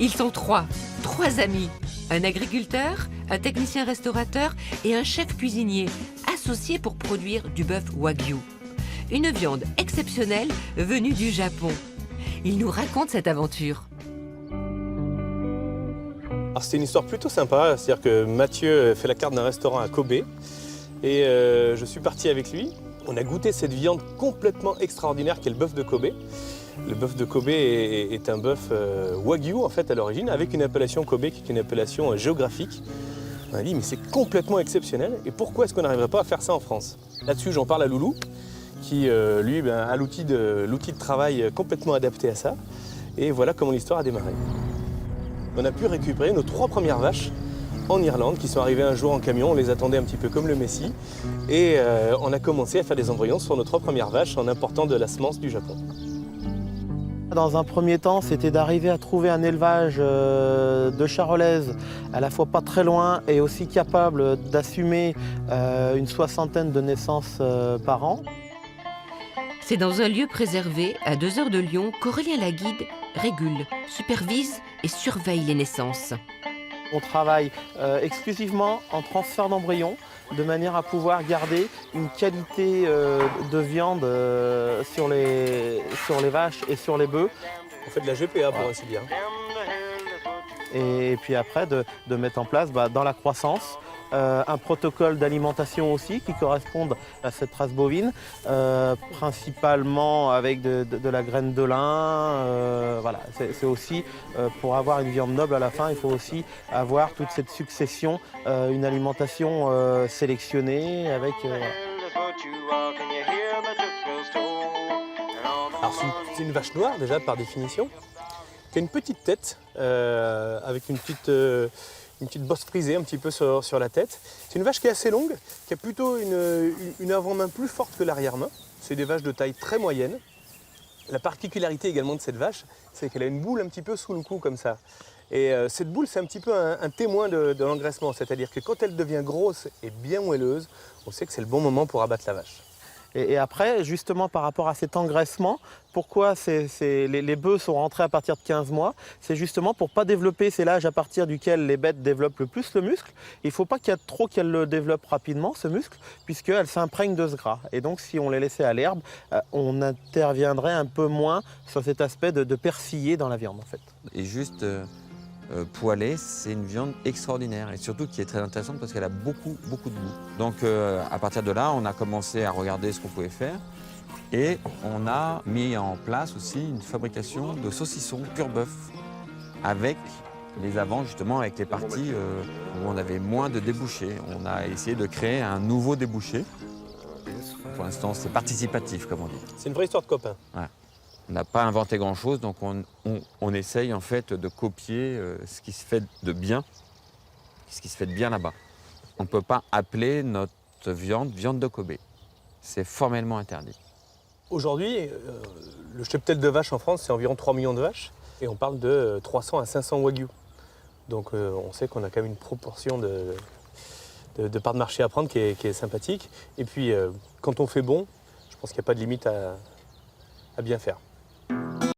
Ils sont trois amis. Un agriculteur, un technicien restaurateur et un chef cuisinier, associés pour produire du bœuf Wagyu. Une viande exceptionnelle venue du Japon. Ils nous racontent cette aventure. C'était une histoire plutôt sympa, c'est-à-dire que Mathieu fait la carte d'un restaurant à Kobe et je suis parti avec lui. On a goûté cette viande complètement extraordinaire qu'est le bœuf de Kobe. Le bœuf de Kobe est un bœuf Wagyu en fait à l'origine, avec une appellation Kobe qui est une appellation géographique. On a dit mais c'est complètement exceptionnel et pourquoi est-ce qu'on n'arriverait pas à faire ça en France? Là-dessus j'en parle à Loulou qui lui a l'outil de travail complètement adapté à ça et voilà comment l'histoire a démarré. On a pu récupérer nos 3 premières vaches en Irlande qui sont arrivées un jour en camion, on les attendait un petit peu comme le Messie et on a commencé à faire des embryons sur nos 3 premières vaches en important de la semence du Japon. Dans un premier temps, c'était d'arriver à trouver un élevage de charolaises à la fois pas très loin et aussi capable d'assumer une 60aine de naissances par an. C'est dans un lieu préservé, à 2 heures de Lyon, qu'Aurélien Laguide régule, supervise et surveille les naissances. On travaille exclusivement en transfert d'embryons de manière à pouvoir garder une qualité de viande sur les vaches et sur les bœufs. On fait de la GPA pour ainsi dire. Et puis après de mettre en place dans la croissance un protocole d'alimentation aussi qui corresponde à cette race bovine, principalement avec de la graine de lin. Voilà. C'est aussi pour avoir une viande noble à la fin, il faut aussi avoir toute cette succession, une alimentation sélectionnée avec. Alors c'est une vache noire déjà par définition, qui a une petite tête avec une petite bosse frisée un petit peu sur la tête. C'est une vache qui est assez longue, qui a plutôt une avant-main plus forte que l'arrière-main. C'est des vaches de taille très moyenne. La particularité également de cette vache, c'est qu'elle a une boule un petit peu sous le cou comme ça. Et cette boule, c'est un petit peu un témoin de l'engraissement, c'est-à-dire que quand elle devient grosse et bien moelleuse, on sait que c'est le bon moment pour abattre la vache. Et après, justement par rapport à cet engraissement, pourquoi les bœufs sont rentrés à partir de 15 mois? C'est justement pour ne pas développer, c'est l'âge à partir duquel les bêtes développent le plus le muscle. Il ne faut pas qu'il y ait trop qu'elles le développent rapidement, ce muscle, puisqu'elles s'imprègnent de ce gras. Et donc si on les laissait à l'herbe, on interviendrait un peu moins sur cet aspect de persiller dans la viande en fait. Et juste poêlée, c'est une viande extraordinaire et surtout qui est très intéressante parce qu'elle a beaucoup de goût. Donc à partir de là, on a commencé à regarder ce qu'on pouvait faire et on a mis en place aussi une fabrication de saucissons pur bœuf avec les avants justement, avec les parties où on avait moins de débouchés. On a essayé de créer un nouveau débouché. Pour l'instant, c'est participatif comme on dit. C'est une vraie histoire de copains. Ouais. On n'a pas inventé grand-chose, donc on essaye en fait de copier ce qui se fait de bien, là-bas. On ne peut pas appeler notre viande de Kobe. C'est formellement interdit. Aujourd'hui, le cheptel de vaches en France, c'est environ 3 millions de vaches. Et on parle de 300 à 500 Wagyu. Donc on sait qu'on a quand même une proportion de part de marché à prendre qui est sympathique. Et puis quand on fait bon, je pense qu'il n'y a pas de limite à bien faire.